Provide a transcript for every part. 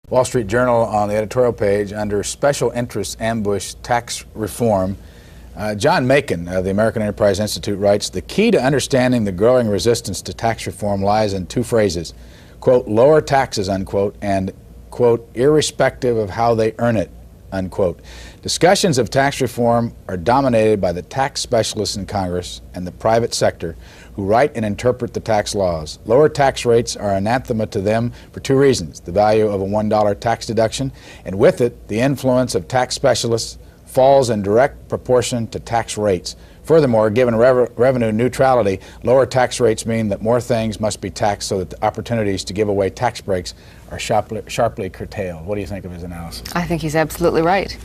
Wall Street Journal on the editorial page under Special Interest Ambush Tax Reform. John Makin of the American Enterprise Institute writes, "The key to understanding the growing resistance to tax reform lies in two phrases, quote, lower taxes, unquote, and, quote, irrespective of how they earn it, unquote. Discussions of tax reform are dominated by the tax specialists in Congress and the private sector who write and interpret the tax laws. Lower tax rates are anathema to them for two reasons: the value of a $1 tax deduction, and with it, the influence of tax specialists falls in direct proportion to tax rates. Furthermore, given revenue neutrality, lower tax rates mean that more things must be taxed so that the opportunities to give away tax breaks are sharply curtailed." What do you think of his analysis? I think he's absolutely right.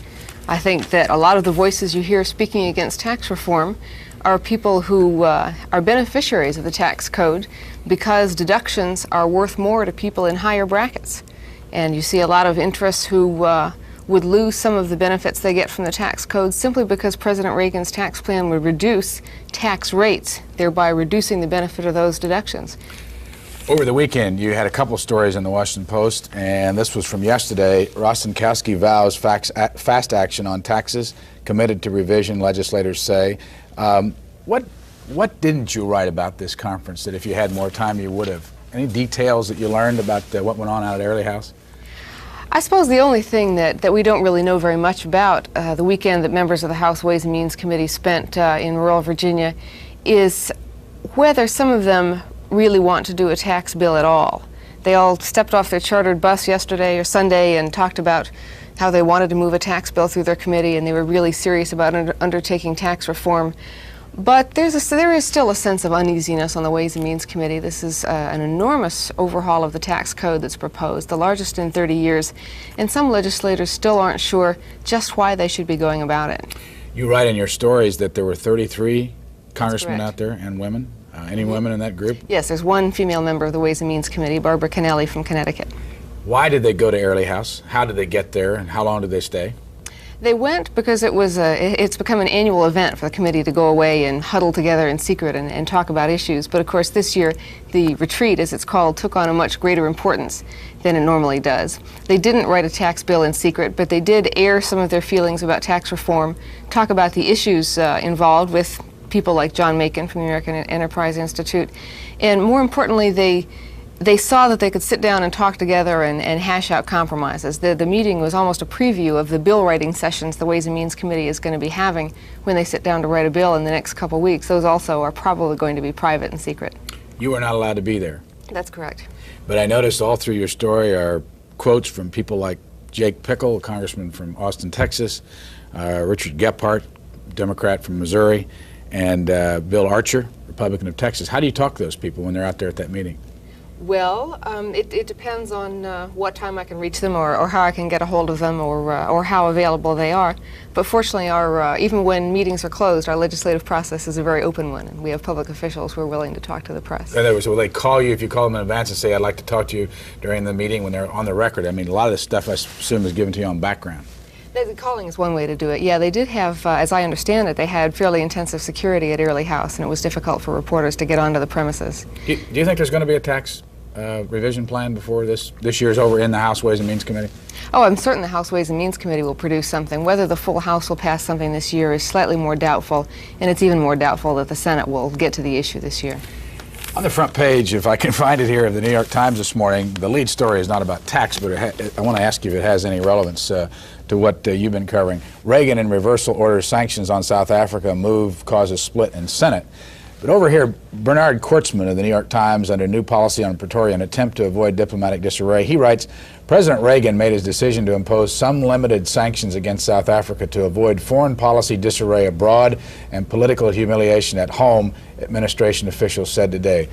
I think that a lot of the voices you hear speaking against tax reform are people who are beneficiaries of the tax code because deductions are worth more to people in higher brackets. And you see a lot of interests who would lose some of the benefits they get from the tax code simply because President Reagan's tax plan would reduce tax rates, thereby reducing the benefit of those deductions. Over the weekend, you had a couple stories in the Washington Post, and this was from yesterday. Rostenkowski vows fast action on taxes, committed to revision, legislators say. What didn't you write about this conference that if you had more time you would have? Any details that you learned about what went on out at Airlie House? I suppose the only thing that we don't really know very much about the weekend that members of the House Ways and Means Committee spent in rural Virginia is whether some of them really want to do a tax bill at all. They all stepped off their chartered bus yesterday or Sunday and talked about how they wanted to move a tax bill through their committee, and they were really serious about undertaking tax reform. But there is still a sense of uneasiness on the Ways and Means Committee. This is an enormous overhaul of the tax code that's proposed, the largest in 30 years, and some legislators still aren't sure just why they should be going about it. You write in your stories that there were 33 congressmen out there and women. Any women in that group? Yes, there's one female member of the Ways and Means Committee, Barbara Kennelly from Connecticut. Why did they go to Airlie House? How did they get there, and how long did they stay? They went because it's become an annual event for the committee to go away and huddle together in secret and talk about issues. But of course this year the retreat, as it's called, took on a much greater importance than it normally does. They didn't write a tax bill in secret, but they did air some of their feelings about tax reform, talk about the issues involved with people like John Makin from the American Enterprise Institute, and more importantly they saw that they could sit down and talk together and hash out compromises. The meeting was almost a preview of the bill writing sessions the Ways and Means Committee is going to be having when they sit down to write a bill in the next couple of weeks. Those also are probably going to be private and secret. You were not allowed to be there. That's correct. But I noticed all through your story are quotes from people like Jake Pickle, a congressman from Austin, Texas, Richard Gephardt, Democrat from Missouri, and Bill Archer, Republican of Texas. How do you talk to those people when they're out there at that meeting? Well, it depends on what time I can reach them or how I can get a hold of them or how available they are. But fortunately, even when meetings are closed, our legislative process is a very open one, and we have public officials who are willing to talk to the press. In other words, will they call you if you call them in advance and say, "I'd like to talk to you during the meeting," when they're on the record? I mean, a lot of this stuff I assume is given to you on background. The calling is one way to do it. Yeah, they did have, as I understand it, they had fairly intensive security at Airlie House, and it was difficult for reporters to get onto the premises. Do you think there's going to be a tax revision plan before this year is over in the House Ways and Means Committee? Oh, I'm certain the House Ways and Means Committee will produce something. Whether the full House will pass something this year is slightly more doubtful, and it's even more doubtful that the Senate will get to the issue this year. On the front page, if I can find it here, of the New York Times this morning, the lead story is not about tax, but I want to ask you if it has any relevance to what you've been covering. Reagan in reversal orders sanctions on South Africa. Move causes split in Senate. But over here, Bernard Kortzman of the New York Times, under new policy on Pretoria, an attempt to avoid diplomatic disarray, he writes, President Reagan made his decision to impose some limited sanctions against South Africa to avoid foreign policy disarray abroad and political humiliation at home, administration officials said today.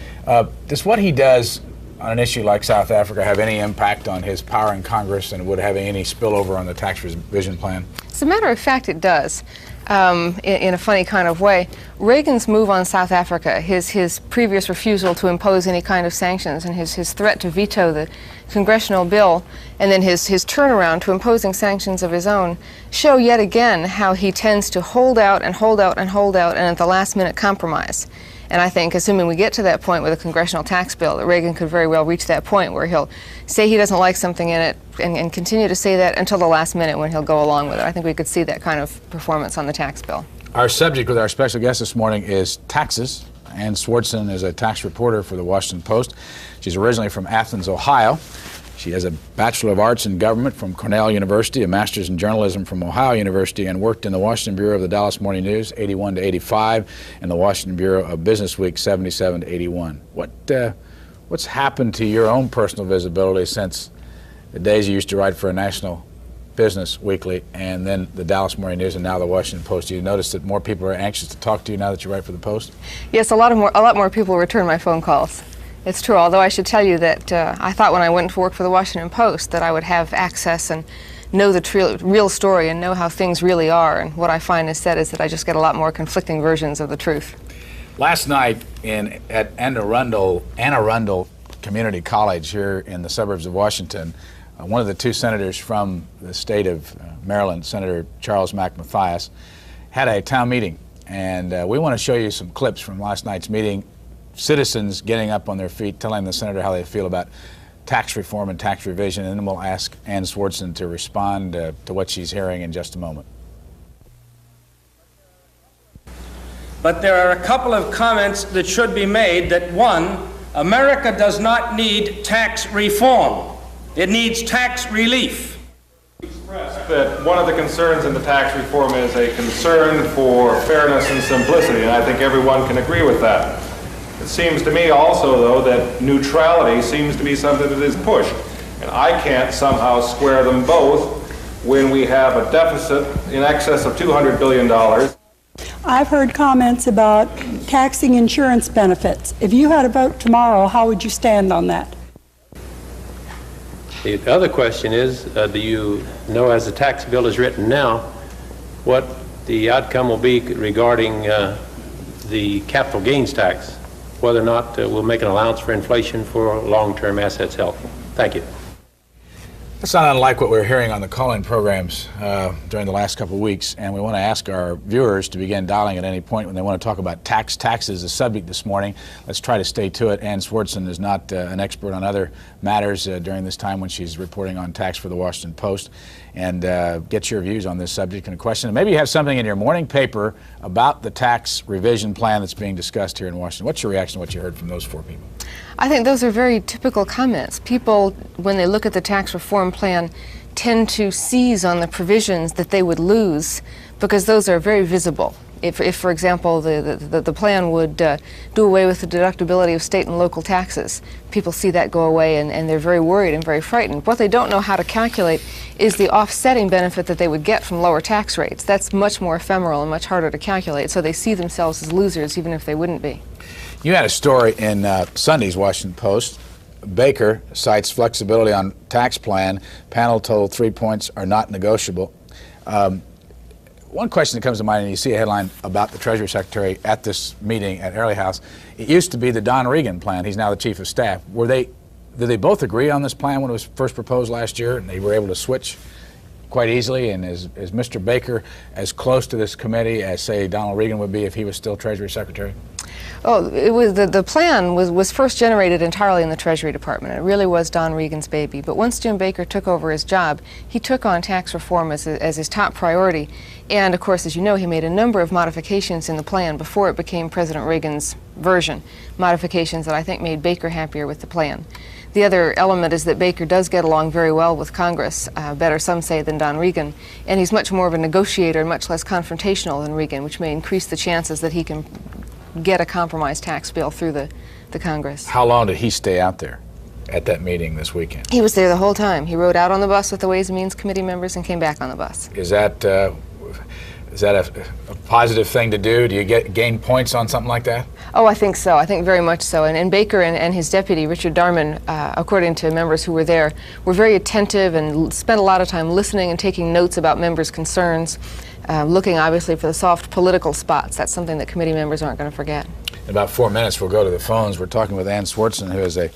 Does what he does on an issue like South Africa have any impact on his power in Congress, and would have any spillover on the tax revision plan? As a matter of fact, it does. In a funny kind of way. Reagan's move on South Africa, his previous refusal to impose any kind of sanctions, and his threat to veto the congressional bill, and then his turnaround to imposing sanctions of his own, show yet again how he tends to hold out and hold out and hold out and at the last minute compromise. And I think, assuming we get to that point with a congressional tax bill, that Reagan could very well reach that point where he'll say he doesn't like something in it and continue to say that until the last minute when he'll go along with it. I think we could see that kind of performance on the tax bill. Our subject with our special guest this morning is taxes. Ann Swartzen is a tax reporter for the Washington Post. She's originally from Athens, Ohio. She has a Bachelor of Arts in Government from Cornell University, a Master's in Journalism from Ohio University, and worked in the Washington Bureau of the Dallas Morning News, 81 to 85, and the Washington Bureau of Business Week, 77 to 81. What's happened to your own personal visibility since the days you used to write for a national business weekly and then the Dallas Morning News and now the Washington Post? You notice that more people are anxious to talk to you now that you write for the Post? Yes, a lot more people return my phone calls. It's true, although I should tell you that I thought when I went to work for the Washington Post that I would have access and know the real story and know how things really are. And what I find instead is that I just get a lot more conflicting versions of the truth. Last night at Anne Arundel Community College here in the suburbs of Washington, one of the two senators from the state of Maryland, Senator Charles McMathias, had a town meeting. And we want to show you some clips from last night's meeting. Citizens getting up on their feet, telling the senator how they feel about tax reform and tax revision, and then we'll ask Ann Swartzen to respond to what she's hearing in just a moment. But there are a couple of comments that should be made. That one, America does not need tax reform. It needs tax relief. That one of the concerns in the tax reform is a concern for fairness and simplicity, and I think everyone can agree with that. It seems to me also, though, that neutrality seems to be something that is pushed, and I can't somehow square them both when we have a deficit in excess of $200 billion. I've heard comments about taxing insurance benefits. If you had a vote tomorrow, how would you stand on that? The other question is, do you know, as the tax bill is written now, what the outcome will be regarding the capital gains tax, whether or not we'll make an allowance for inflation for long-term assets held? Thank you. That's not unlike what we're hearing on the call-in programs during the last couple of weeks, and we want to ask our viewers to begin dialing at any point when they want to talk about taxes, the subject this morning. Let's try to stay to it. Ann Swartzen is not an expert on other matters during this time when she's reporting on tax for the Washington Post, and get your views on this subject and a question. And maybe you have something in your morning paper about the tax revision plan that's being discussed here in Washington. What's your reaction to what you heard from those four people? I think those are very typical comments. People, when they look at the tax reform plan, tend to seize on the provisions that they would lose because those are very visible. If for example, the plan would do away with the deductibility of state and local taxes, people see that go away and they're very worried and very frightened. What they don't know how to calculate is the offsetting benefit that they would get from lower tax rates. That's much more ephemeral and much harder to calculate, so they see themselves as losers even if they wouldn't be. You had a story in Sunday's Washington Post. Baker cites flexibility on tax plan. Panel told 3 points are not negotiable. One question that comes to mind, and you see a headline about the Treasury Secretary at this meeting at Airlie House, it used to be the Don Regan plan. He's now the Chief of Staff. Did they both agree on this plan when it was first proposed last year, and they were able to switch quite easily? And is Mr. Baker as close to this committee as, say, Donald Regan would be if he was still Treasury Secretary? Oh, it was the plan was first generated entirely in the Treasury Department. It really was Don Regan's baby. But once Jim Baker took over his job, he took on tax reform as his top priority. And of course, as you know, he made a number of modifications in the plan before it became President Reagan's version. Modifications that I think made Baker happier with the plan. The other element is that Baker does get along very well with Congress, better some say than Don Regan, and he's much more of a negotiator and much less confrontational than Regan, which may increase the chances that he can get a compromise tax bill through the Congress. How long did he stay out there at that meeting this weekend? He was there the whole time. He rode out on the bus with the Ways and Means Committee members and came back on the bus. Is that a positive thing to do? Do you gain points on something like that? Oh, I think so. I think very much so. And Baker and his deputy, Richard Darman, according to members who were there, were very attentive and spent a lot of time listening and taking notes about members' concerns, looking obviously for the soft political spots. That's something that committee members aren't going to forget. In about 4 minutes, we'll go to the phones. We're talking with Ann Swartzen, who is a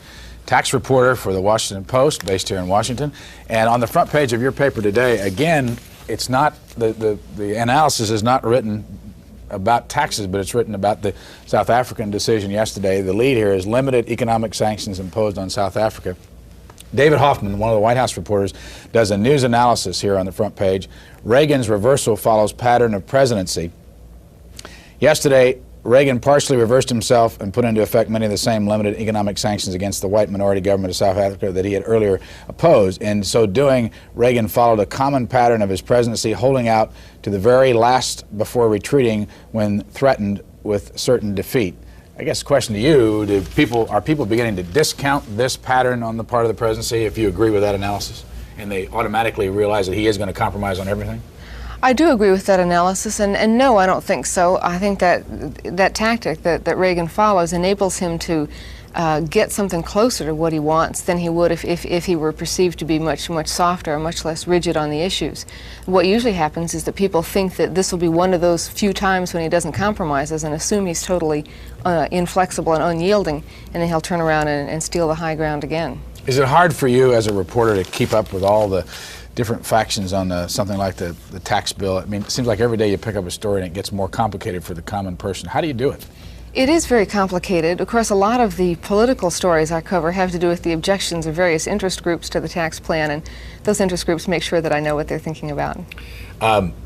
tax reporter for the Washington Post, based here in Washington. And on the front page of your paper today, again, it's not the analysis is not written about taxes, but it's written about the South African decision yesterday. The lead here is limited economic sanctions imposed on South Africa. David Hoffman, one of the White House reporters, does a news analysis here on the front page. Reagan's reversal follows pattern of presidency. Yesterday, Reagan partially reversed himself and put into effect many of the same limited economic sanctions against the white minority government of South Africa that he had earlier opposed. In so doing, Reagan followed a common pattern of his presidency, holding out to the very last before retreating when threatened with certain defeat. I guess the question to you, are people beginning to discount this pattern on the part of the presidency, if you agree with that analysis, and they automatically realize that he is going to compromise on everything? I do agree with that analysis, and no, I don't think so. I think that that tactic that Reagan follows enables him to get something closer to what he wants than he would if he were perceived to be much softer or much less rigid on the issues. What usually happens is that people think that this will be one of those few times when he doesn't compromise and assume he's totally inflexible and unyielding, and then he'll turn around and steal the high ground again. Is it hard for you as a reporter to keep up with all the different factions on something like the tax bill? I mean, it seems like every day you pick up a story and it gets more complicated for the common person. How do you do it? It is very complicated. Of course, a lot of the political stories I cover have to do with the objections of various interest groups to the tax plan, and those interest groups make sure that I know what they're thinking about.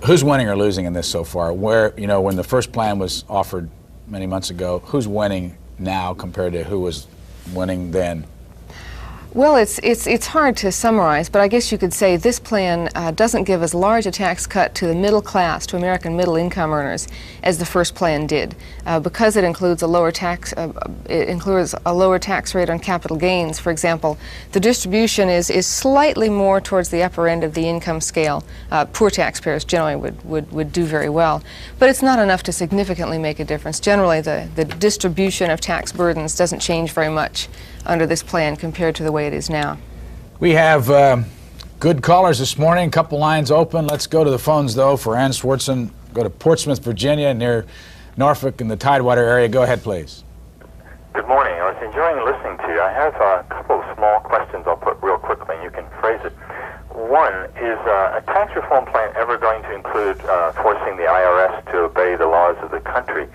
Who's winning or losing in this so far? Where, you know, when the first plan was offered many months ago, who's winning now compared to who was winning then? Well, it's hard to summarize, but I guess you could say this plan doesn't give as large a tax cut to the middle class, to American middle income earners, as the first plan did, because it includes a lower tax. It includes a lower tax rate on capital gains. For example, the distribution is slightly more towards the upper end of the income scale. Poor taxpayers generally would do very well, but it's not enough to significantly make a difference. Generally, the distribution of tax burdens doesn't change very much under this plan compared to the way it is now. We have good callers this morning, a couple lines open. Let's go to the phones, though, for Ann Swartzen. Go to Portsmouth, Virginia, near Norfolk in the Tidewater area. Go ahead, please. Good morning. I was enjoying listening to you. I have a couple of small questions I'll put real quickly, and you can phrase it. One, is a tax reform plan ever going to include forcing the IRS to obey the laws of the country?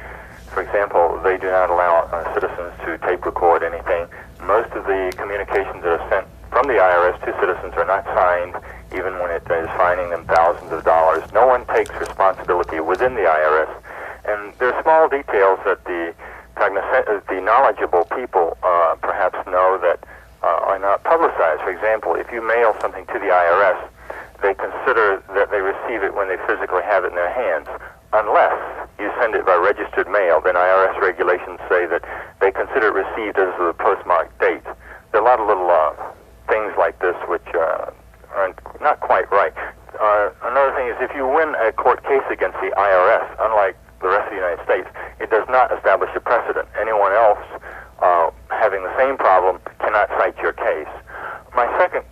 For example, they do not allow citizens to tape record anything. Most of the communications that are sent from the IRS to citizens are not signed, even when it is fining them thousands of dollars. No one takes responsibility within the IRS. And there are small details that the knowledgeable people perhaps know that are not publicized. For example, if you mail something to the IRS, they consider that they receive it when they physically have it in their hands. Unless you send it by registered mail, then IRS regulations say that they consider it received as of the postmark date. There are a lot of little things like this which are not quite right. Another thing is, if you win a court case against the IRS, unlike the rest of the United States, it does not establish a precedent. Anyone else having the same problem cannot cite your case. My second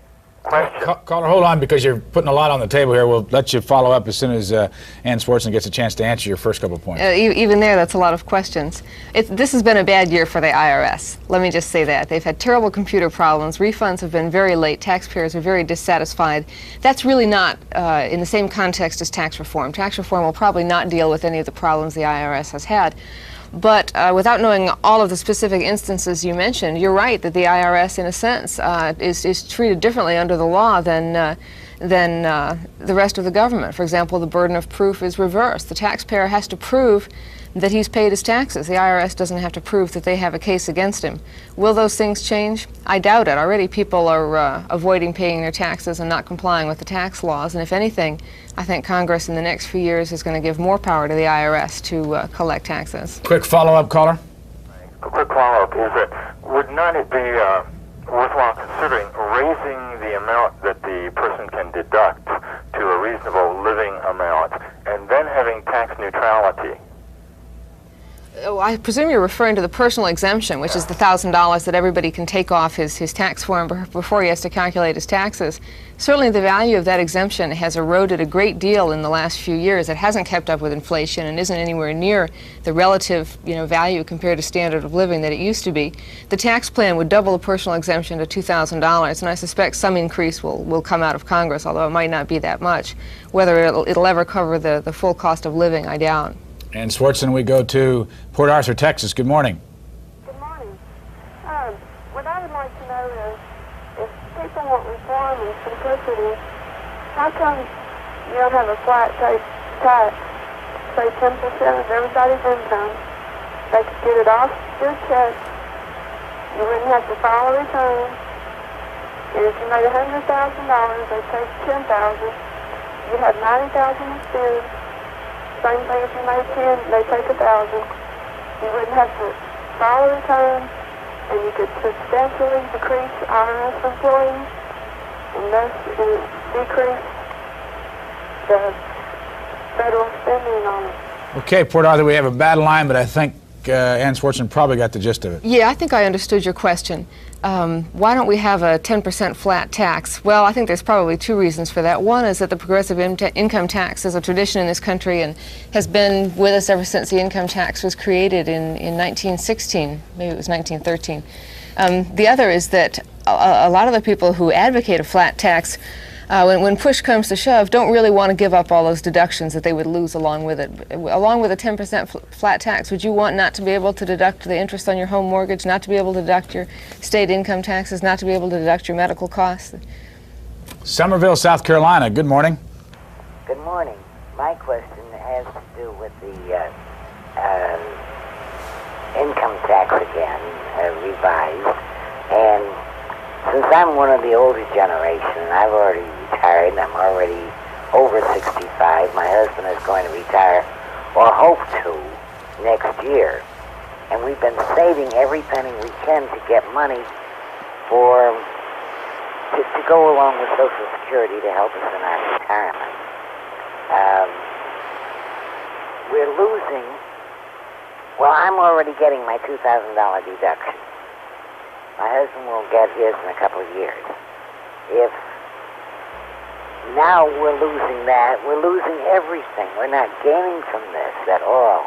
question. Caller, hold on, because you're putting a lot on the table here. We'll let you follow up as soon as Ann Swartzen gets a chance to answer your first couple of points. Even there, that's a lot of questions. This has been a bad year for the IRS. Let me just say that. They've had terrible computer problems. Refunds have been very late. Taxpayers are very dissatisfied. That's really not in the same context as tax reform. Tax reform will probably not deal with any of the problems the IRS has had. But without knowing all of the specific instances you mentioned, you're right that the IRS, in a sense, is treated differently under the law than the rest of the government. For example, the burden of proof is reversed. The taxpayer has to prove that he's paid his taxes. The IRS doesn't have to prove that they have a case against him. Will those things change? I doubt it. Already people are avoiding paying their taxes and not complying with the tax laws. And if anything, I think Congress in the next few years is going to give more power to the IRS to collect taxes. Quick follow-up, caller. A quick follow-up is that would not it be worthwhile considering raising the amount that the person can deduct to a reasonable living amount and then having tax neutrality? Oh, I presume you're referring to the personal exemption, which is the $1,000 that everybody can take off his tax form before he has to calculate his taxes. Certainly the value of that exemption has eroded a great deal in the last few years. It hasn't kept up with inflation and isn't anywhere near the relative value compared to standard of living that it used to be. The tax plan would double the personal exemption to $2,000, and I suspect some increase will come out of Congress, although it might not be that much. Whether it'll ever cover the full cost of living, I doubt. And Swartzen, we go to Port Arthur, Texas. Good morning. Good morning. What I would like to know is, if people want reform and simplicity, how come you don't have a flat tax, say 10% of everybody's income? They could get it off your check. You wouldn't have to file a return. And if you made $100,000, they take $10,000. You have $90,000 to spend. Same thing if you made 10, they take $1,000. You wouldn't have to file a return, and you could substantially decrease IRS employees, and thus decrease the federal spending on it. Okay, Port Arthur, we have a bad line, but I think Ann Swartzen probably got the gist of it. Yeah, I think I understood your question. Why don't we have a 10% flat tax? Well, I think there's probably two reasons for that. One is that the progressive income tax is a tradition in this country and has been with us ever since the income tax was created in 1916. Maybe it was 1913. The other is that a lot of the people who advocate a flat tax, when push comes to shove, don't really want to give up all those deductions that they would lose along with it. Along with a 10% flat tax, would you want not to be able to deduct the interest on your home mortgage, not to be able to deduct your state income taxes, not to be able to deduct your medical costs? Somerville, South Carolina. Good morning. Good morning. My question has to do with the income tax again, revised. And since I'm one of the older generation, I've already retired, and I'm already over 65. My husband is going to retire, or hope to, next year. And we've been saving every penny we can to get money to go along with Social Security to help us in our retirement. We're losing, well, I'm already getting my $2,000 deduction. My husband will get his in a couple of years. If now we're losing that, we're losing everything. We're not gaining from this at all.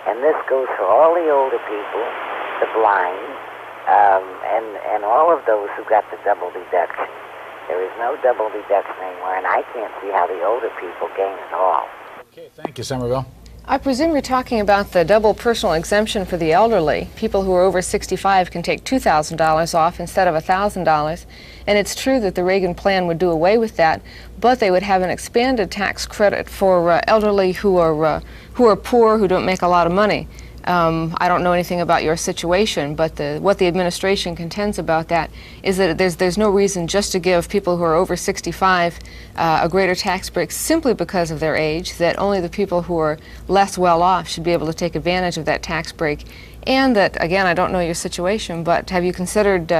And this goes for all the older people, the blind, and all of those who got the double deduction. There is no double deduction anymore, and I can't see how the older people gain at all. Okay, thank you, Somerville. I presume you're talking about the double personal exemption for the elderly. People who are over 65 can take $2,000 off instead of $1,000. And it's true that the Reagan plan would do away with that, but they would have an expanded tax credit for elderly who are poor, who don't make a lot of money. I don't know anything about your situation, but what the administration contends about that is that there's no reason just to give people who are over 65 a greater tax break simply because of their age, that only the people who are less well off should be able to take advantage of that tax break. And that, again, I don't know your situation, but have you considered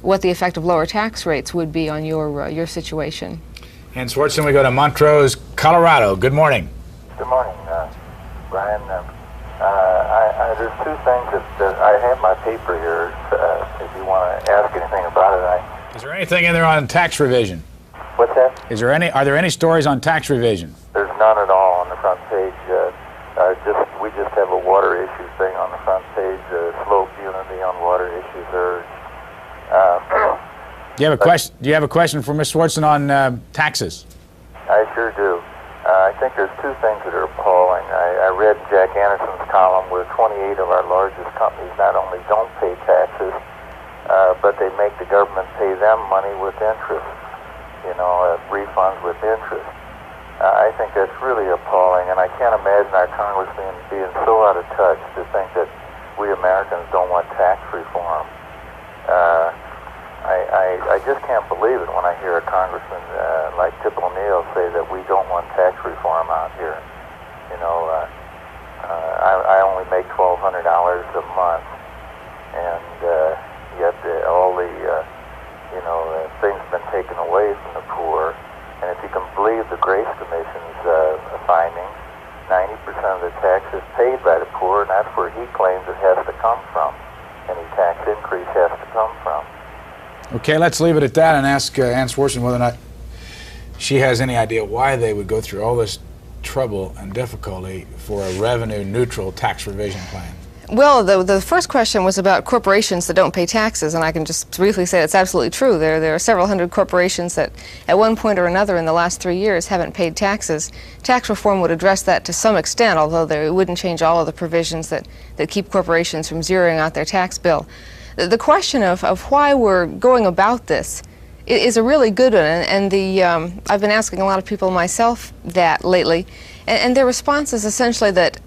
what the effect of lower tax rates would be on your situation? And Swartzen, we go to Montrose, Colorado. Good morning. Good morning, Brian. There's two things that I have my paper here. If you want to ask anything about it, Is there anything in there on tax revision? What's that? Are there any stories on tax revision? There's none at all on the front page. We just have a water issue thing on the front page. Slope unity on water issues urged. Do you have a question for Ms. Swartzen on taxes? I sure do. I think there's two things that are appalling. I read Jack Anderson's column where 28 of our largest companies not only don't pay taxes, but they make the government pay them money with interest, refunds with interest. I think that's really appalling, and I can't imagine our congressmen being so out of touch to think that we Americans don't want tax reform. I just can't believe it when I hear a congressman like Tip O'Neill say that we don't want tax reform out here. I only make $1,200 a month, and yet all the things have been taken away from the poor. And if you can believe the Grace Commission's findings, 90% of the tax is paid by the poor, and that's where he claims it has to come from. Any tax increase has to come from. Okay, let's leave it at that and ask Ann Swartzen whether or not she has any idea why they would go through all this trouble and difficulty for a revenue-neutral tax revision plan. Well, the first question was about corporations that don't pay taxes, and I can just briefly say it's absolutely true. There are several hundred corporations that at one point or another in the last 3 years haven't paid taxes. Tax reform would address that to some extent, although it wouldn't change all of the provisions that keep corporations from zeroing out their tax bill. The question of why we're going about this is a really good one, and I've been asking a lot of people myself that lately, and their response is essentially that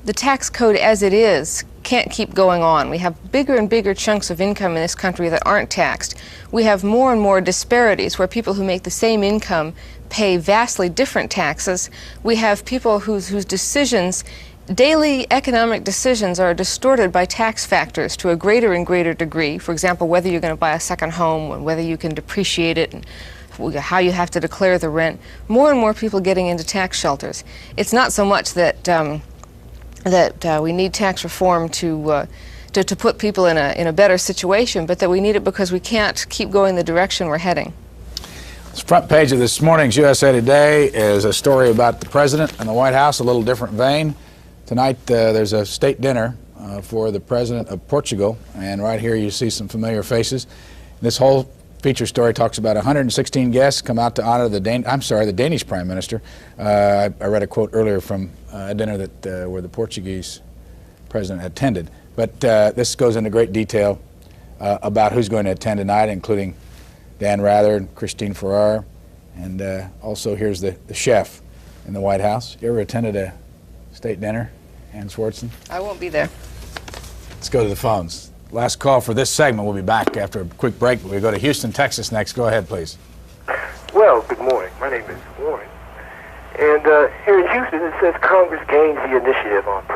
the tax code as it is can't keep going on. We have bigger and bigger chunks of income in this country that aren't taxed. We have more and more disparities where people who make the same income pay vastly different taxes. We have people whose decisions, daily economic decisions, are distorted by tax factors to a greater and greater degree. For example, whether you're going to buy a second home, and whether you can depreciate it, and how you have to declare the rent. More and more people getting into tax shelters. It's not so much that we need tax reform to put people in a better situation, but that we need it because we can't keep going the direction we're heading. The front page of this morning's USA Today is a story about the president and the White House, a little different vein. Tonight there's a state dinner for the president of Portugal, and right here you see some familiar faces. This whole feature story talks about 116 guests come out to honor the Danish Prime Minister. I read a quote earlier from a dinner that where the Portuguese president attended. But this goes into great detail about who's going to attend tonight, including Dan Rather and Christine Ferrer, and also here's the chef in the White House. You ever attended a state dinner, Ann Swartzen? I won't be there. Let's go to the phones. Last call for this segment. We'll be back after a quick break, but we go to Houston, Texas next. Go ahead, please. Well, good morning. My name is Warren. And here in Houston, it says Congress gains the initiative on the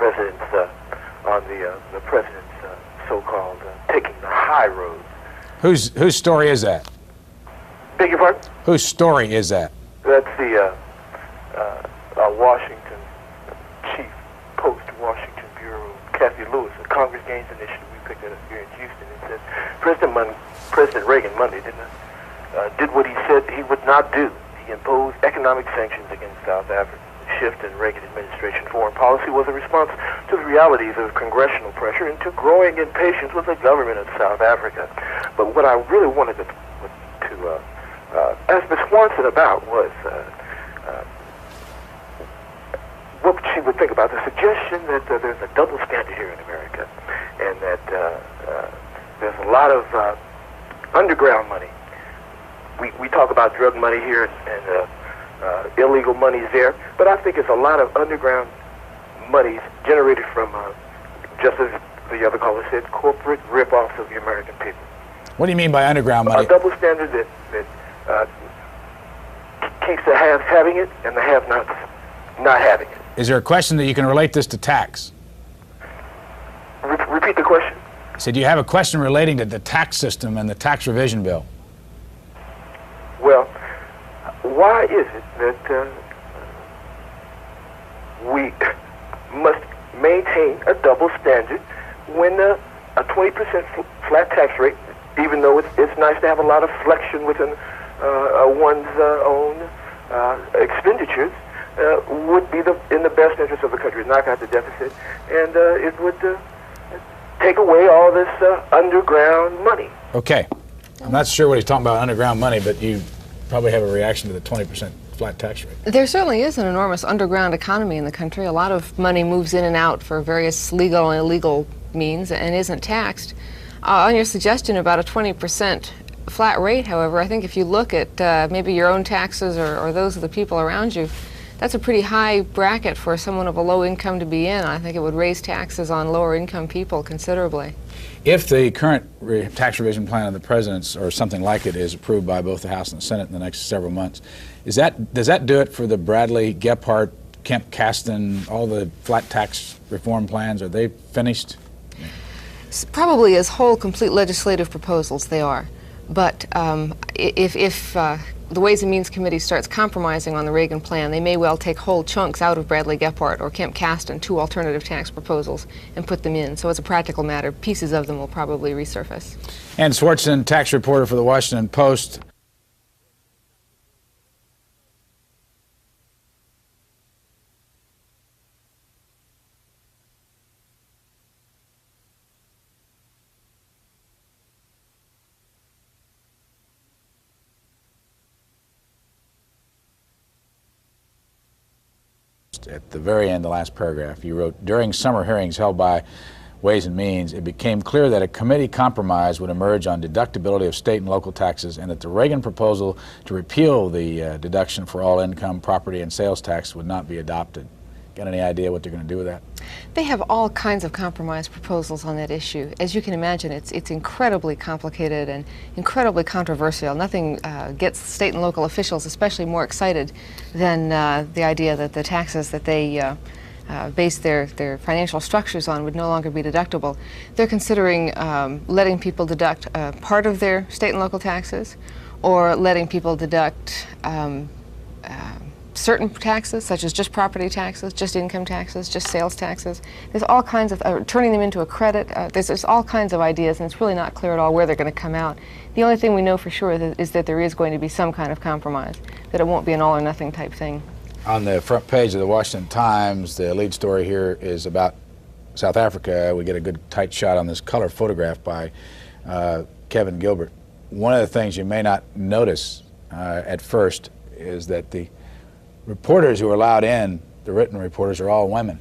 president's so-called taking the high road. Whose story is that? Beg your pardon? Whose story is that? That's the Washington Chief Post Washington Bureau, Kathy Lewis. The Congress gains initiative. We picked it up here in Houston. It says President Reagan Monday did what he said he would not do. He imposed economic sanctions against South Africa. The shift in Reagan administration foreign policy was a response to the realities of congressional pressure and to growing impatience with the government of South Africa. But what I really wanted to ask Ms. Swanson about was what she would think about the suggestion that there's a double standard here in America, and that there's a lot of underground money. We talk about drug money here and illegal monies there, but I think it's a lot of underground monies generated from, just as the other caller said, corporate rip-offs of the American people. What do you mean by underground money? A double standard that keeps the haves having it and the have-nots not having it. Is there a question that you can relate this to tax? Repeat the question. I said, do you have a question relating to the tax system and the tax revision bill? Well, why is it that we must maintain a double standard when a 20% flat tax rate, even though it's nice to have a lot of flexion within one's own expenditures, would be in the best interest of the country, knock out the deficit, and it would take away all this underground money. Okay. I'm not sure what he's talking about, underground money, but you probably have a reaction to the 20% flat tax rate. There certainly is an enormous underground economy in the country. A lot of money moves in and out for various legal and illegal means and isn't taxed. On your suggestion about a 20% flat rate, however, I think if you look at maybe your own taxes or those of the people around you, that's a pretty high bracket for someone of a low income to be in. I think it would raise taxes on lower income people considerably. If the current tax revision plan of the president's or something like it is approved by both the House and the Senate in the next several months, does that do it for the Bradley, Gephardt, Kemp, Kasten, all the flat tax reform plans? Are they finished? Probably as whole, complete legislative proposals they are. But if the Ways and Means Committee starts compromising on the Reagan plan, they may well take whole chunks out of Bradley Gephardt or Kemp Kasten, two alternative tax proposals, and put them in. So as a practical matter, pieces of them will probably resurface. Ann Swartzen, tax reporter for the Washington Post. Post, at the very end, the last paragraph, you wrote, during summer hearings held by Ways and Means, it became clear that a committee compromise would emerge on deductibility of state and local taxes, and that the Reagan proposal to repeal the deduction for all income, property, and sales tax would not be adopted. Got any idea what they're going to do with that? They have all kinds of compromise proposals on that issue. As you can imagine, it's incredibly complicated and incredibly controversial. Nothing gets state and local officials especially more excited than the idea that the taxes that they base their financial structures on would no longer be deductible. They're considering letting people deduct part of their state and local taxes, or letting people deduct certain taxes, such as just property taxes, just income taxes, just sales taxes. There's all kinds of, turning them into a credit. There's all kinds of ideas, and it's really not clear at all where they're going to come out. The only thing we know for sure is that there is going to be some kind of compromise, that it won't be an all or nothing type thing. On the front page of the Washington Times, the lead story here is about South Africa. We get a good tight shot on this color photograph by Kevin Gilbert. One of the things you may not notice at first is that the reporters who are allowed in, the written reporters, are all women.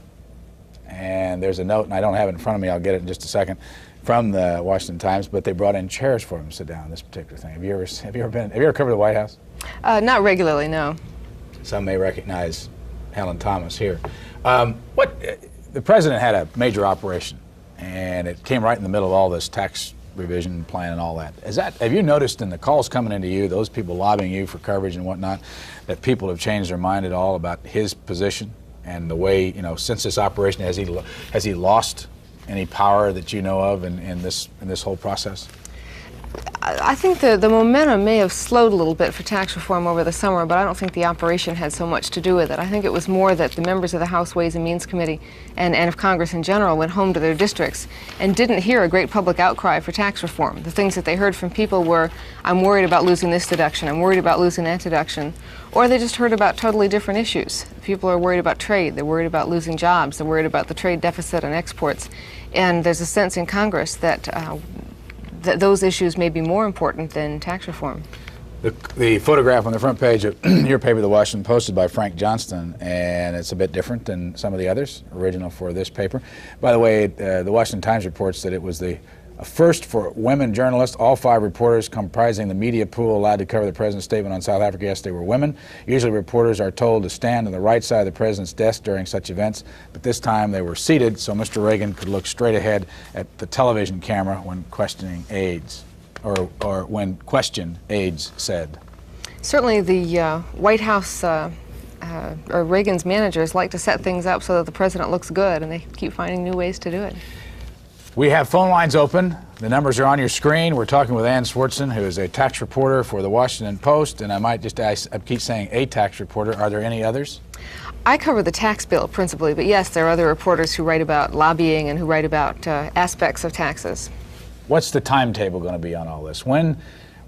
And there's a note, and I don't have it in front of me, I'll get it in just a second, from the Washington Times, but they brought in chairs for them to sit down on this particular thing. Have you ever covered the White House? Not regularly, no. Some may recognize Helen Thomas here. The president had a major operation, and it came right in the middle of all this tax revision plan and all that. Have you noticed in the calls coming into you, those people lobbying you for coverage and whatnot, that people have changed their mind at all about his position and the way, since this operation, has he lost any power that you know of in this whole process? I think the momentum may have slowed a little bit for tax reform over the summer, but I don't think the operation had so much to do with it. I think it was more that the members of the House Ways and Means Committee and of Congress in general went home to their districts and didn't hear a great public outcry for tax reform. The things that they heard from people were, I'm worried about losing this deduction, I'm worried about losing that deduction, or they just heard about totally different issues. People are worried about trade, they're worried about losing jobs, they're worried about the trade deficit and exports, and there's a sense in Congress that those issues may be more important than tax reform. The photograph on the front page of your paper, The Washington Post, is by Frank Johnston, and it's a bit different than some of the others, original for this paper. By the way, the Washington Times reports that it was a first for women journalists. All 5 reporters comprising the media pool allowed to cover the president's statement on South Africa yesterday were women. Usually reporters are told to stand on the right side of the president's desk during such events, but this time they were seated so Mr. Reagan could look straight ahead at the television camera when questioning aides, or when questioned, aides said. Certainly the White House or Reagan's managers like to set things up so that the president looks good, and they keep finding new ways to do it. We have phone lines open. The numbers are on your screen. We're talking with Ann Swartzen, who is a tax reporter for the Washington Post, and I might just ask, I keep saying a tax reporter. Are there any others? I cover the tax bill principally, but yes, there are other reporters who write about lobbying and who write about aspects of taxes. What's the timetable going to be on all this? When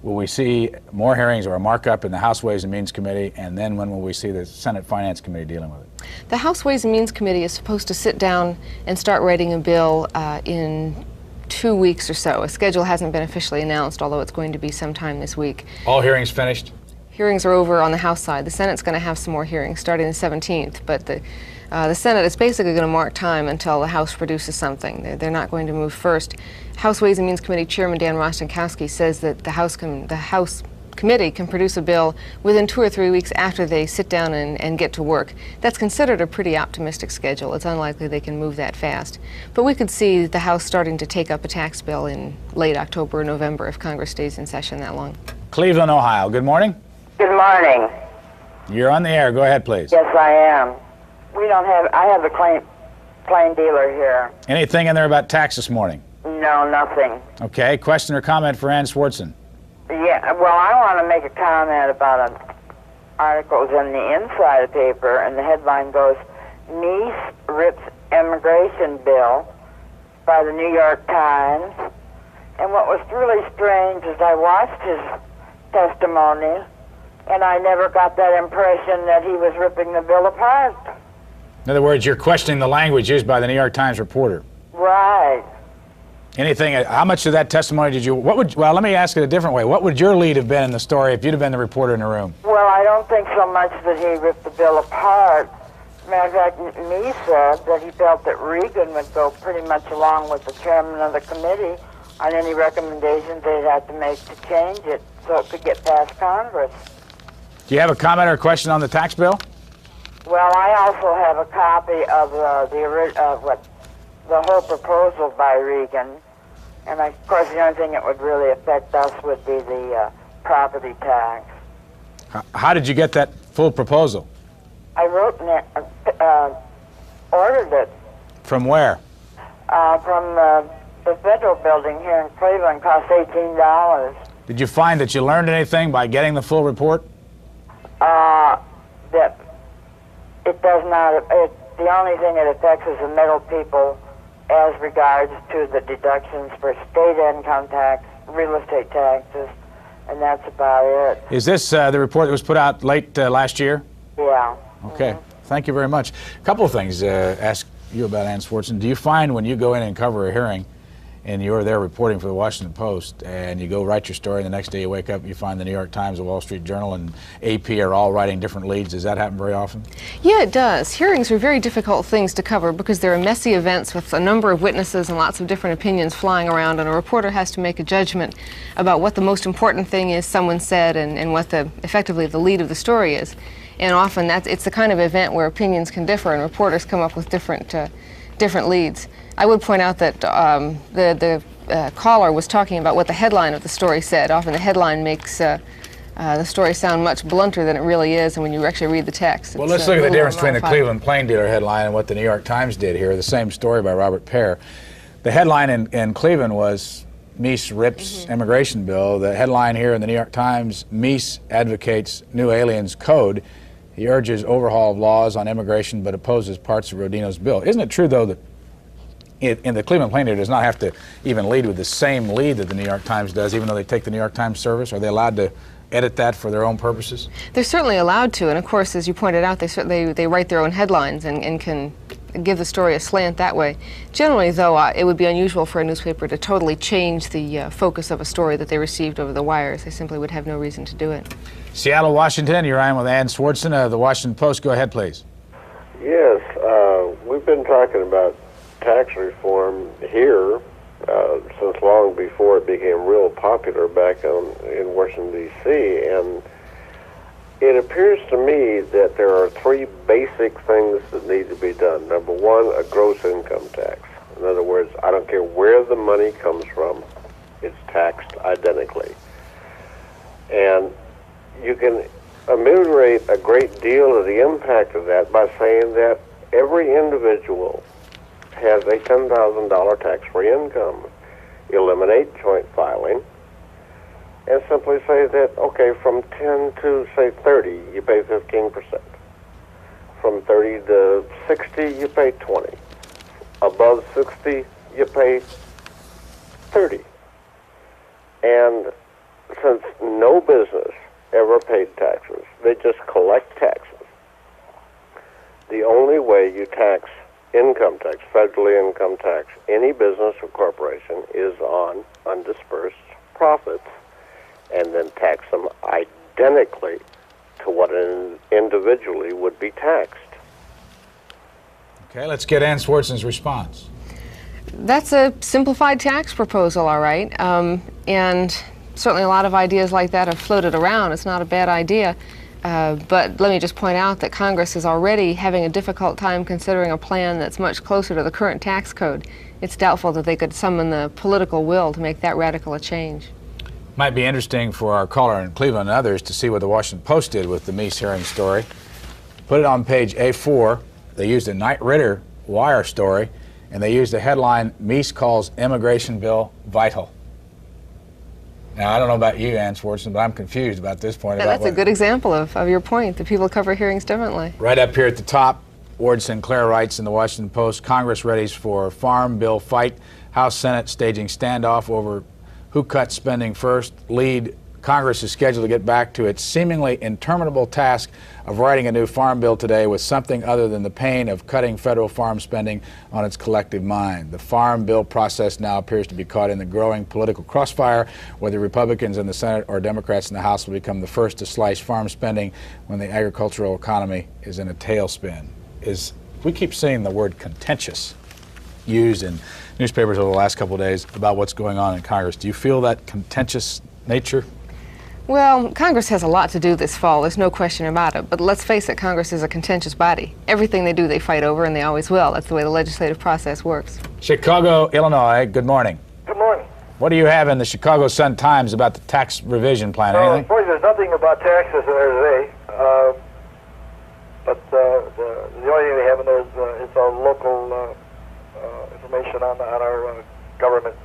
will we see more hearings or a markup in the House Ways and Means Committee, and then when will we see the Senate Finance Committee dealing with it? The House Ways and Means Committee is supposed to sit down and start writing a bill in 2 weeks or so. A schedule hasn't been officially announced, although it's going to be sometime this week. All hearings finished? Hearings are over on the House side. The Senate's going to have some more hearings starting the 17th, but the Senate is basically going to mark time until the House produces something. They're not going to move first. House Ways and Means Committee Chairman Dan Rostenkowski says that the House Committee can produce a bill within 2 or 3 weeks after they sit down and get to work. That's considered a pretty optimistic schedule. It's unlikely they can move that fast. But we could see the House starting to take up a tax bill in late October or November if Congress stays in session that long. Cleveland, Ohio. Good morning. Good morning. You're on the air. Go ahead, please. Yes, I am. I have a plain dealer here. Anything in there about tax this morning? No, nothing. Okay. Question or comment for Ann Swartzen? Yeah, well, I want to make a comment about an article in the inside of the paper, and the headline goes, Niece rips immigration bill by the New York Times. And what was really strange is I watched his testimony, and I never got that impression that he was ripping the bill apart. In other words, you're questioning the language used by the New York Times reporter. Right. Anything, how much of that testimony did you, well, let me ask it a different way. What would your lead have been in the story if you'd have been the reporter in the room? Well, I don't think so much that he ripped the bill apart, Matter of fact, me said that he felt that Reagan would go pretty much along with the chairman of the committee on any recommendations they'd have to make to change it so it could get past Congress. Do you have a comment or a question on the tax bill? Well, I also have a copy of the whole proposal by Reagan, and of course the only thing that would really affect us would be the property tax. How did you get that full proposal? I wrote ordered it From where? from the federal building here in Cleveland. Cost $18. Did you find that you learned anything by getting the full report? That it does not. The only thing it affects is the middle people, as regards to the deductions for state income tax, real estate taxes, and that's about it. Is this the report that was put out late last year? Yeah. Okay. Thank you very much. A couple of things to ask you about, Ann Swartzen. Do you find when you go in and cover a hearing and you're there reporting for the Washington Post and you go write your story and the next day you wake up you find the New York Times, the Wall Street Journal, and AP are all writing different leads? Does that happen very often? Yeah, it does. Hearings are very difficult things to cover because they're messy events with a number of witnesses and lots of different opinions flying around, and a reporter has to make a judgment about what the most important thing is someone said and what effectively the lead of the story is. And often it's the kind of event where opinions can differ and reporters come up with different leads. I would point out that the caller was talking about what the headline of the story said. Often the headline makes the story sound much blunter than it really is, and when you actually read the text, well, let's look at the difference between the Cleveland Plain Dealer headline and what the New York Times did here. The same story by Robert Pear. The headline in Cleveland was Meese rips immigration bill. The headline here in the New York Times, Meese advocates new aliens code. He urges overhaul of laws on immigration but opposes parts of Rodino's bill. Isn't it true, though, that in the Cleveland Plain Dealer does not have to even lead with the same lead that the New York Times does, even though they take the New York Times service? Are they allowed to edit that for their own purposes? They're certainly allowed to, and of course, as you pointed out, they write their own headlines and can give the story a slant that way. Generally, though, it would be unusual for a newspaper to totally change the focus of a story that they received over the wires. They simply would have no reason to do it. Seattle, Washington, you're on with Ann Swartzen of the Washington Post. Go ahead, please. Yes, we've been talking about tax reform here since long before it became real popular back in Washington, D.C., and it appears to me that there are three basic things that need to be done. Number one, a gross income tax. In other words, I don't care where the money comes from, it's taxed identically. And you can ameliorate a great deal of the impact of that by saying that every individual has a $10,000 tax-free income. Eliminate joint filing and simply say that, okay, from 10 to, say, 30, you pay 15%. From 30 to 60, you pay 20. Above 60, you pay 30. And since no business ever paid taxes, they just collect taxes. The only way you tax income tax, federally income tax, any business or corporation is on undispersed profits, and then tax them identically to what individually would be taxed. Okay, let's get Ann Swartzen's response. That's a simplified tax proposal, all right, and certainly a lot of ideas like that have floated around. It's not a bad idea. But let me just point out that Congress is already having a difficult time considering a plan that's much closer to the current tax code. It's doubtful that they could summon the political will to make that radical a change. Might be interesting for our caller in Cleveland and others to see what the Washington Post did with the Meese hearing story. Put it on page A4. They used a Knight Ridder wire story, and they used the headline, Meese calls immigration bill vital. Now, I don't know about you, Ann Swartzen, but I'm confused about this point. Yeah, that's a good example of your point, that people cover hearings differently. Right up here at the top, Ward Sinclair writes in the Washington Post, Congress readies for Farm Bill fight. House Senate staging standoff over who cuts spending first. Lead, Congress is scheduled to get back to its seemingly interminable task of writing a new farm bill today with something other than the pain of cutting federal farm spending on its collective mind. The farm bill process now appears to be caught in the growing political crossfire, whether Republicans in the Senate or Democrats in the House will become the first to slice farm spending when the agricultural economy is in a tailspin. is we keep seeing the word contentious used in newspapers over the last couple of days about what's going on in Congress. Do you feel that contentious nature? Well, Congress has a lot to do this fall, there's no question about it. But let's face it, Congress is a contentious body. Everything they do, they fight over, and they always will. That's the way the legislative process works. Chicago, Illinois, good morning. Good morning. What do you have in the Chicago Sun-Times about the tax revision plan? Anything? Unfortunately, there's nothing about taxes in there today. But the only thing they have in there is our local information on our government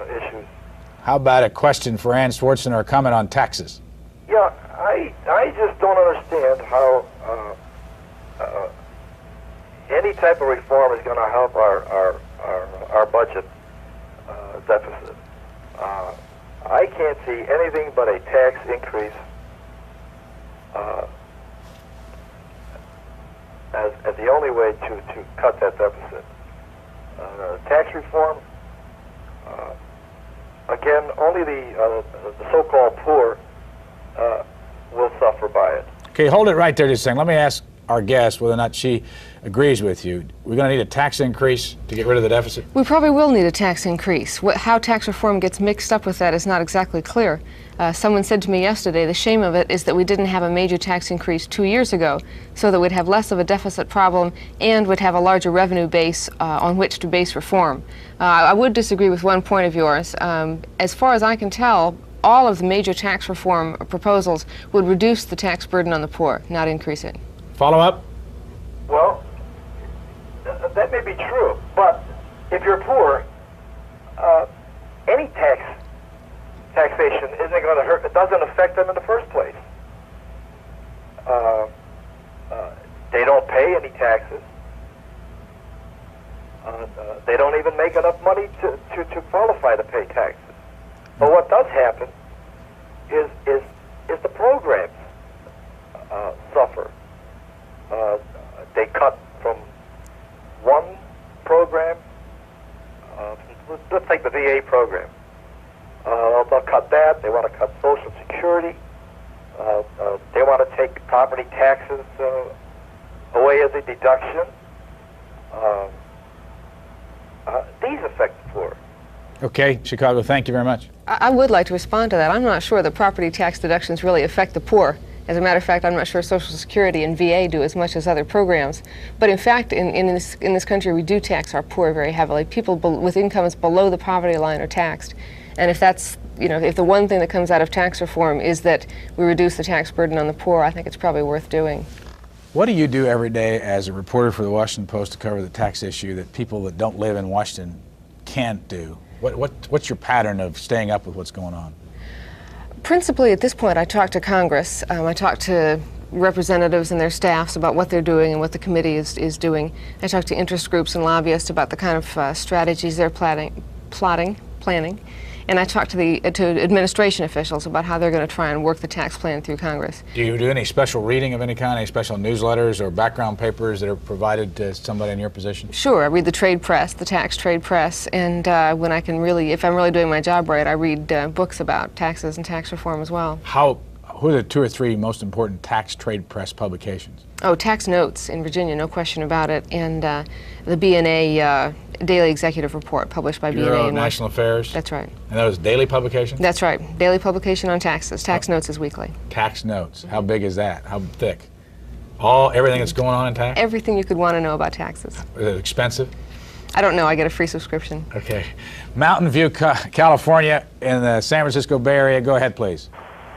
issues. How about a question for Ann Swartzen or a comment on taxes? Yeah, I just don't understand how any type of reform is going to help our budget deficit. I can't see anything but a tax increase as the only way to cut that deficit. Tax reform, again, only the so-called poor will suffer by it. Okay, hold it right there just a second. Let me ask our guest whether or not she agrees with you. We're going to need a tax increase to get rid of the deficit? We probably will need a tax increase. How tax reform gets mixed up with that is not exactly clear. Someone said to me yesterday, the shame of it is that we didn't have a major tax increase 2 years ago, so that we'd have less of a deficit problem and would have a larger revenue base on which to base reform. I would disagree with one point of yours. As far as I can tell, all of the major tax reform proposals would reduce the tax burden on the poor, not increase it. Follow up? Well, that may be true, but if you're poor, any taxation isn't going to hurt. It doesn't affect them in the first place. They don't pay any taxes. They don't even make enough money to qualify to pay taxes. But what does happen is the programs suffer. They cut from one program. Let's take the VA program. They'll cut that. They want to cut Social Security. They want to take property taxes away as a deduction. These affect the poor. Okay, Chicago, thank you very much. I would like to respond to that. I'm not sure that property tax deductions really affect the poor. As a matter of fact, I'm not sure Social Security and VA do as much as other programs. But in fact, in this country, we do tax our poor very heavily. People with incomes below the poverty line are taxed. And if that's, if the one thing that comes out of tax reform is that we reduce the tax burden on the poor, I think it's probably worth doing. What do you do every day as a reporter for the Washington Post to cover the tax issue that people that don't live in Washington can't do? What's your pattern of staying up with what's going on? Principally, at this point, I talk to Congress. I talk to representatives and their staffs about what they're doing and what the committee is doing. I talk to interest groups and lobbyists about the kind of strategies they're planning. And I talk to administration officials about how they're going to try and work the tax plan through Congress. Do you do any special reading of any kind, any special newsletters or background papers that are provided to somebody in your position? Sure. I read the trade press, the tax trade press, and when I can really, if I'm really doing my job right, I read books about taxes and tax reform as well. Who are the 2 or 3 most important tax trade press publications? Oh, Tax Notes in Virginia, no question about it, and the BNA Daily Executive Report published by Bureau BNA of National Affairs? That's right. And that was daily publication? That's right. Daily publication on taxes. Tax Notes is weekly. Tax Notes. How big is that? How thick? Everything that's going on in tax? Everything you could want to know about taxes. Is it expensive? I don't know. I get a free subscription. Okay. Mountain View, California in the San Francisco Bay Area. Go ahead, please.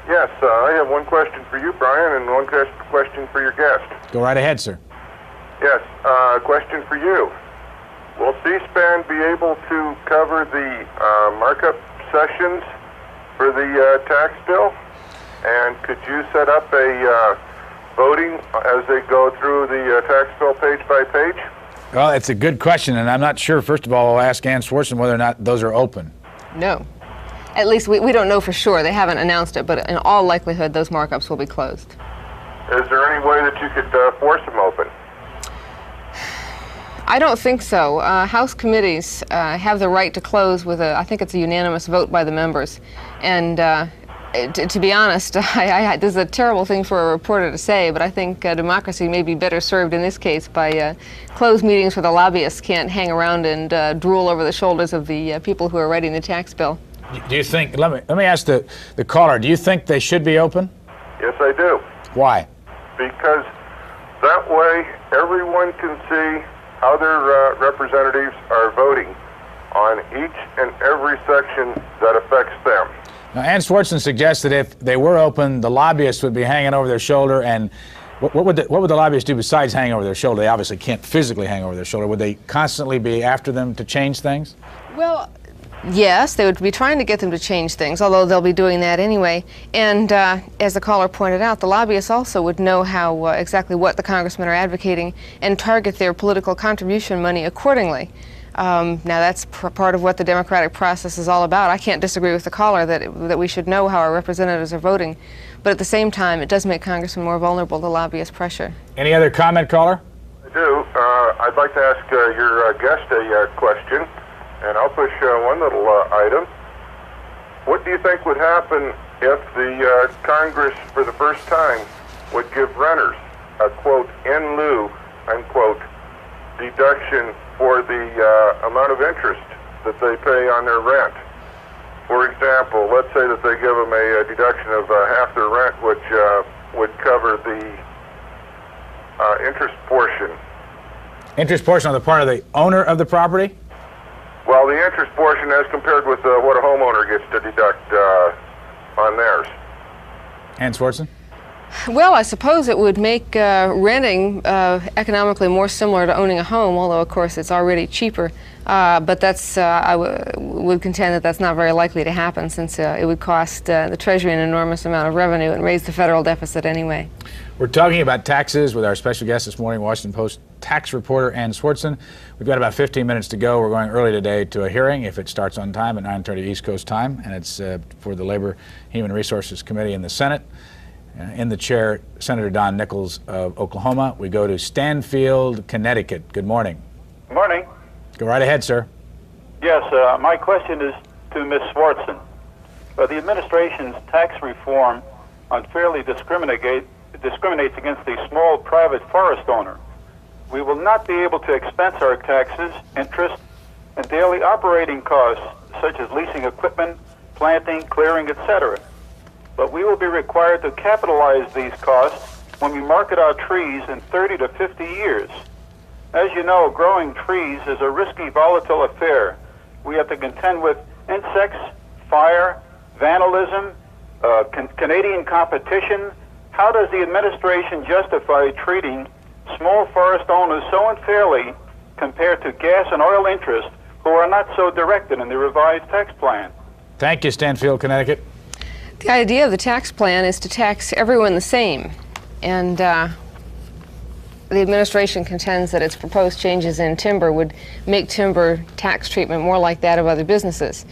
Yes, I have one question for you, Brian, and one question for your guest. Go right ahead, sir. Yes, question for you. Will C-SPAN be able to cover the markup sessions for the tax bill? And could you set up a voting as they go through the tax bill page by page? Well, it's a good question, and I'm not sure. First of all, I'll ask Ann Swartzen whether or not those are open. No. At least we don't know for sure. They haven't announced it, but in all likelihood, those markups will be closed. Is there any way that you could force them open? I don't think so. House committees have the right to close with I think it's a unanimous vote by the members. And To be honest, this is a terrible thing for a reporter to say, but I think democracy may be better served in this case by closed meetings where the lobbyists can't hang around and drool over the shoulders of the people who are writing the tax bill. Do you think, let me ask the caller, do you think they should be open? Yes, I do. Why? Because that way everyone can see how their representatives are voting on each and every section that affects them. Now, Ann Swartzen suggests that if they were open, the lobbyists would be hanging over their shoulder, and what would the lobbyists do besides hang over their shoulder? They obviously can't physically hang over their shoulder. Would they constantly be after them to change things? Well, yes, they would be trying to get them to change things, although they'll be doing that anyway. And as the caller pointed out, the lobbyists also would know how exactly what the congressmen are advocating and target their political contribution money accordingly. Now that's part of what the democratic process is all about. I can't disagree with the caller that we should know how our representatives are voting, but at the same time, it does make congressmen more vulnerable to lobbyist pressure. Any other comment, caller? I do. I'd like to ask your guest a question, and I'll push one little item. What do you think would happen if the Congress, for the first time, would give renters a, quote, in lieu, unquote, deduction for the amount of interest that they pay on their rent? For example, let's say that they give them a deduction of half their rent, which would cover the interest portion. Interest portion on the part of the owner of the property? Well, the interest portion as compared with what a homeowner gets to deduct on theirs. Ann Swartzen? Well, I suppose it would make renting economically more similar to owning a home, although, of course, it's already cheaper. But that's, I would contend that that's not very likely to happen, since it would cost the Treasury an enormous amount of revenue and raise the federal deficit anyway. We're talking about taxes with our special guest this morning, Washington Post tax reporter Ann Swartzen. We've got about 15 minutes to go. We're going early today to a hearing, if it starts on time, at 9:30 East Coast time, and it's for the Labor Human Resources Committee in the Senate. In the chair, Senator Don Nickles of Oklahoma. We go to Stanfield, Connecticut. Good morning. Good morning. Go right ahead, sir. Yes, my question is to Ms. Swartzen. The administration's tax reform unfairly discriminates against the small private forest owner. We will not be able to expense our taxes, interest, and daily operating costs, such as leasing equipment, planting, clearing, etc. But we will be required to capitalize these costs when we market our trees in 30 to 50 years. As you know, growing trees is a risky, volatile affair. We have to contend with insects, fire, vandalism, Canadian competition. How does the administration justify treating small forest owners so unfairly compared to gas and oil interests who are not so directed in the revised tax plan? Thank you, Stanfield, Connecticut. The idea of the tax plan is to tax everyone the same, and the administration contends that its proposed changes in timber would make timber tax treatment more like that of other businesses.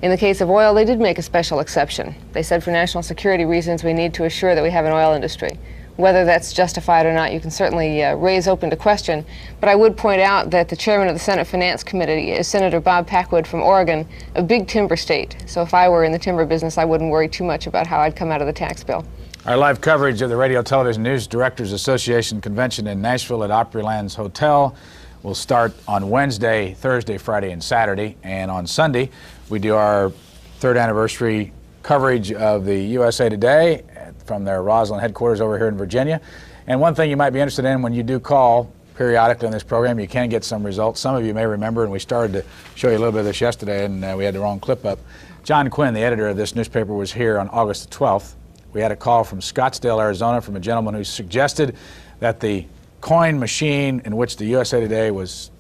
In the case of oil, they did make a special exception. They said for national security reasons we need to assure that we have an oil industry. Whether that's justified or not, you can certainly raise open to question, but I would point out that the chairman of the Senate Finance Committee is Senator Bob Packwood from Oregon, a big timber state. So if I were in the timber business, I wouldn't worry too much about how I'd come out of the tax bill. Our live coverage of the Radio Television News Directors Association Convention in Nashville at Opryland's Hotel will start on Wednesday, Thursday, Friday, and Saturday. And on Sunday, we do our third anniversary coverage of the USA Today from their Roslyn headquarters over here in Virginia. And one thing you might be interested in when you do call periodically on this program, you can get some results. Some of you may remember, and we started to show you a little bit of this yesterday, and we had the wrong clip up. John Quinn, the editor of this newspaper, was here on August the 12th. We had a call from Scottsdale, Arizona, from a gentleman who suggested that the coin machine in which the USA Today was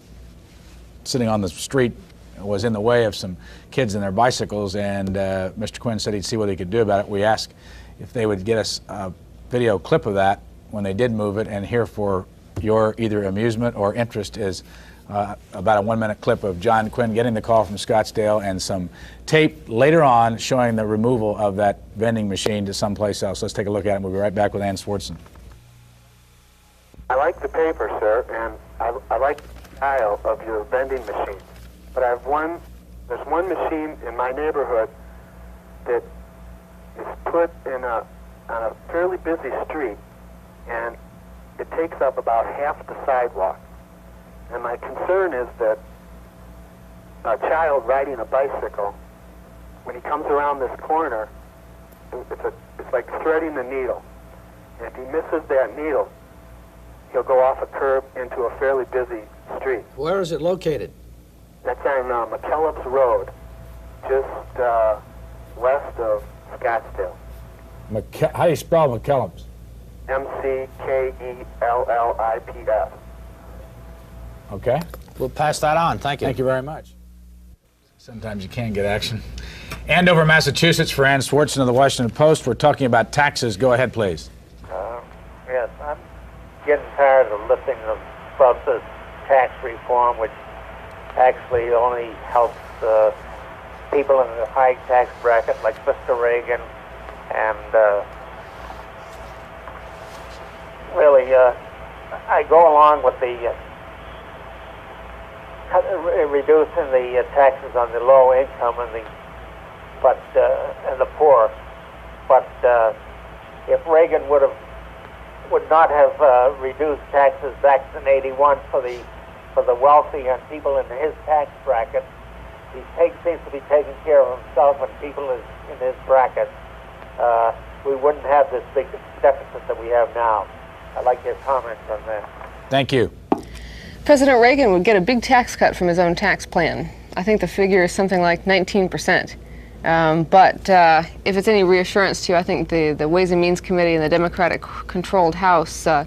sitting on the street was in the way of some kids and their bicycles, and Mr. Quinn said he'd see what he could do about it. We asked if they would get us a video clip of that when they did move it, and here for your either amusement or interest is about a 1-minute clip of John Quinn getting the call from Scottsdale and some tape later on showing the removal of that vending machine to someplace else. Let's take a look at it. We'll be right back with Ann Swartzen. I like the paper, sir, and I like the style of your vending machine. But there's one machine in my neighborhood that is put in on a fairly busy street, and it takes up about half the sidewalk. And my concern is that a child riding a bicycle, when he comes around this corner, it's like threading the needle. And if he misses that needle, he'll go off a curb into a fairly busy street. Where is it located? That's on McKellips Road, just west of Scottsdale. How do you spell McKellips? McKellips. Okay. We'll pass that on. Thank you. Thank you very much. Sometimes you can get action. Andover, Massachusetts, for Ann Swartzen of the Washington Post. We're talking about taxes. Go ahead, please. Yes, I'm getting tired of listening about this tax reform, which actually only helps people in the high tax bracket like Mr. Reagan, and really I go along with the reducing the taxes on the low income and the poor, but if Reagan would not have reduced taxes back in '81 for the wealthy and people in his tax bracket, he seems to be taking care of himself and people in his bracket. We wouldn't have this big deficit that we have now. I'd like your comments on that. Thank you. President Reagan would get a big tax cut from his own tax plan. I think the figure is something like 19%. But if it's any reassurance to you, I think the Ways and Means Committee and the Democratic-controlled House are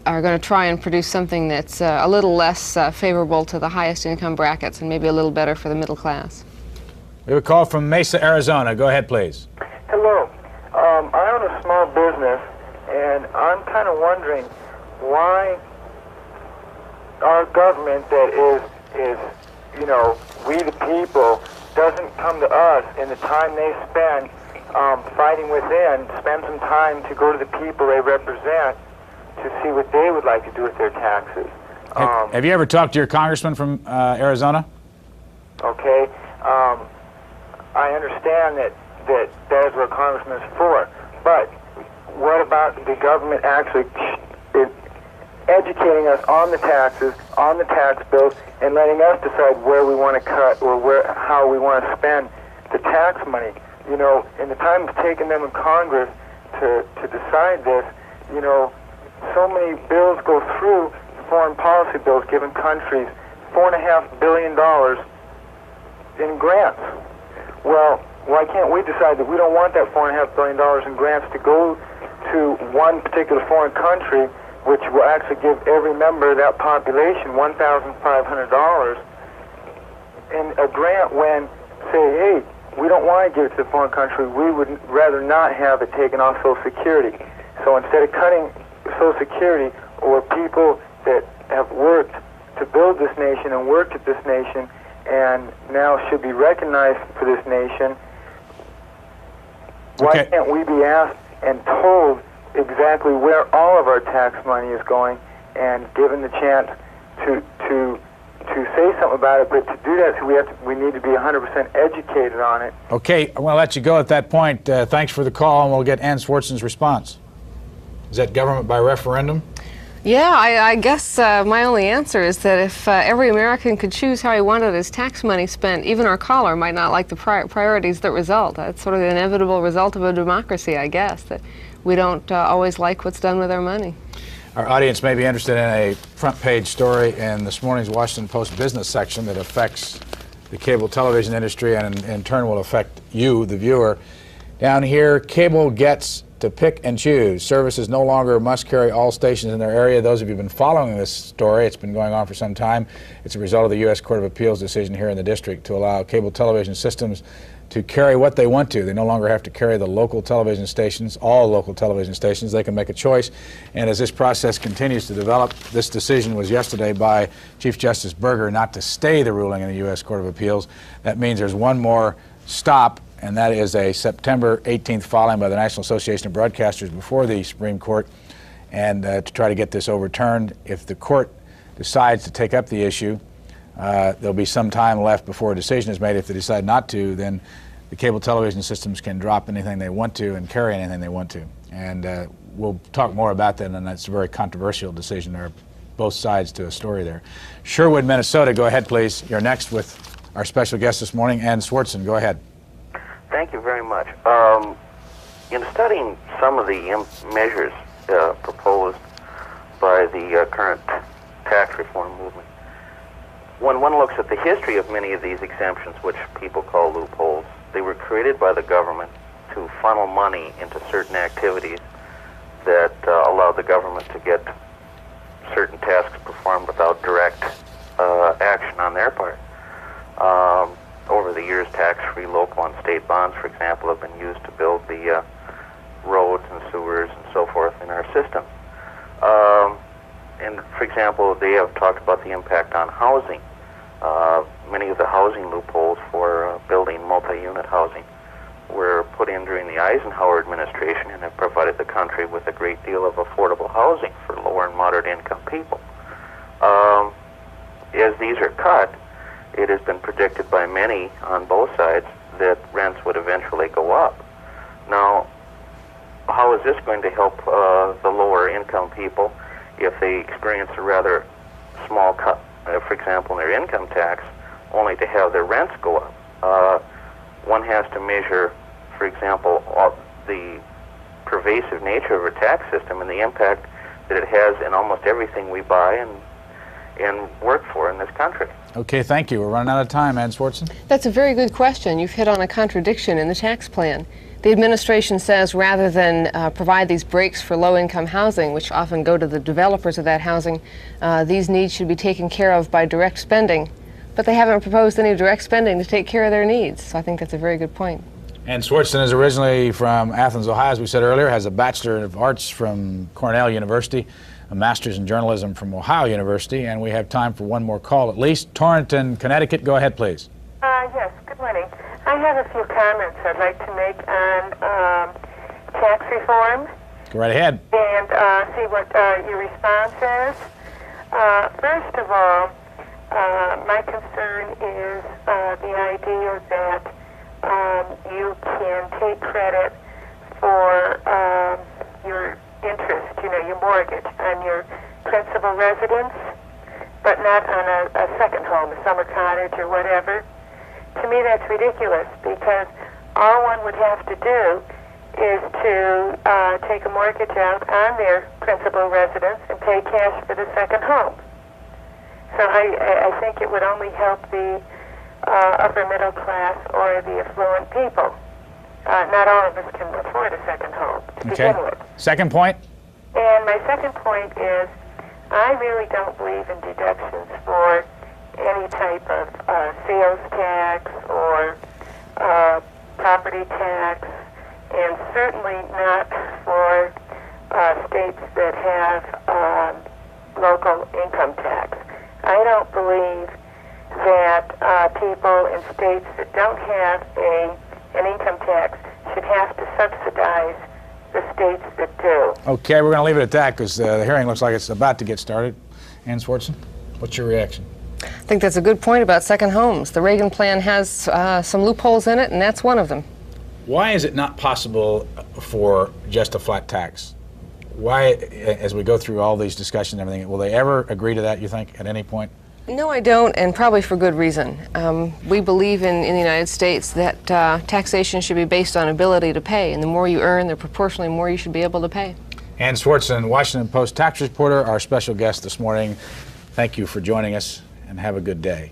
going to try and produce something that's a little less favorable to the highest income brackets and maybe a little better for the middle class. We have a call from Mesa, Arizona. Go ahead, please. Hello. I own a small business, and I'm kind of wondering why our government that is, you know, we the people, doesn't come to us in the time they spend fighting within, spend some time to go to the people they represent to see what they would like to do with their taxes. Have you ever talked to your congressman from Arizona? Okay. I understand that is what Congressman is for, but what about the government actually educating us on the taxes, on the tax bills, and letting us decide where we want to cut or how we want to spend the tax money? You know, in the time it's taken them in Congress to decide this, you know, so many bills go through, foreign policy bills, giving countries $4.5 billion in grants. Well, why can't we decide that we don't want that $4.5 billion in grants to go to one particular foreign country, which will actually give every member of that population $1,500 in a grant when, say, hey, we don't want to give it to the foreign country, we would rather not have it taken off Social Security. So instead of cutting Social Security, or people that have worked to build this nation and worked at this nation and now should be recognized for this nation, why can't we be asked and told exactly where all of our tax money is going and given the chance to say something about it? But to do that, we need to be 100% educated on it. Okay, I'm going to let you go at that point. Thanks for the call, and we'll get Ann Swartzen's response. Is that government by referendum? Yeah, I guess my only answer is that if every American could choose how he wanted his tax money spent, even our caller might not like the priorities that result. That's sort of the inevitable result of a democracy, I guess, that we don't always like what's done with our money. Our audience may be interested in a front page story in this morning's Washington Post business section that affects the cable television industry and in turn will affect you, the viewer. Down here, cable gets to pick and choose. Services no longer must carry all stations in their area. Those of you who have been following this story, it's been going on for some time. It's a result of the U.S. Court of Appeals decision here in the district to allow cable television systems to carry what they want to. They no longer have to carry the local television stations, all local television stations. They can make a choice. And as this process continues to develop, this decision was yesterday by Chief Justice Berger not to stay the ruling in the U.S. Court of Appeals. That means there's one more stop, and that is a September 18th filing by the National Association of Broadcasters before the Supreme Court, and to try to get this overturned. If the court decides to take up the issue, there'll be some time left before a decision is made. If they decide not to, then the cable television systems can drop anything they want to and carry anything they want to. And we'll talk more about that, and that's a very controversial decision. There are both sides to a story there. Sherwood, Minnesota, go ahead, please. You're next with our special guest this morning, Ann Swartzen. Go ahead. Thank you very much. In studying some of the measures proposed by the current tax reform movement, when one looks at the history of many of these exemptions, which people call loopholes, they were created by the government to funnel money into certain activities that allowed the government to get certain tasks performed without direct action on their part. Over the years, tax-free local and state bonds, for example, have been used to build the roads and sewers and so forth in our system. And, for example, they have talked about the impact on housing. Many of the housing loopholes for building multi-unit housing were put in during the Eisenhower administration and have provided the country with a great deal of affordable housing for lower and moderate income people. As these are cut, it has been predicted by many on both sides that rents would eventually go up. Now, how is this going to help the lower income people if they experience a rather small cut, for example, in their income tax, only to have their rents go up? One has to measure, for example, the pervasive nature of our tax system and the impact that it has in almost everything we buy and work for in this country. Okay, thank you. We're running out of time, Ann Swartzen. That's a very good question. You've hit on a contradiction in the tax plan. The administration says rather than provide these breaks for low-income housing, which often go to the developers of that housing, these needs should be taken care of by direct spending. But they haven't proposed any direct spending to take care of their needs. So I think that's a very good point. Ann Swartzen is originally from Athens, Ohio, as we said earlier, has a Bachelor of Arts from Cornell University, a Master's in Journalism from Ohio University, and we have time for one more call at least. Torrington, Connecticut, go ahead, please. Yes, good morning. I have a few comments I'd like to make on tax reform. Go right ahead. And see what your response is. First of all, my concern is the idea that you can take credit for your interest, your mortgage on your principal residence, but not on a second home, a summer cottage or whatever. To me, that's ridiculous because all one would have to do is to take a mortgage out on their principal residence and pay cash for the second home. So I think it would only help the upper middle class or the affluent people. Not all of us can afford a second home to begin with. Second point? And my second point is I really don't believe in deductions for any type of sales tax or property tax, and certainly not for states that have local income tax. I don't believe that people in states that don't have an income tax should have to subsidize the states that do. Okay, we're going to leave it at that because the hearing looks like it's about to get started. Ann Swartzen, what's your reaction? I think that's a good point about second homes. The Reagan plan has some loopholes in it, and that's one of them. Why is it not possible for just a flat tax? Why, as we go through all these discussions and everything, will they ever agree to that, you think, at any point? No, I don't, and probably for good reason. We believe in the United States that taxation should be based on ability to pay, and the more you earn, the proportionally more you should be able to pay. Ann Swartzen, Washington Post tax reporter, our special guest this morning. Thank you for joining us, and have a good day.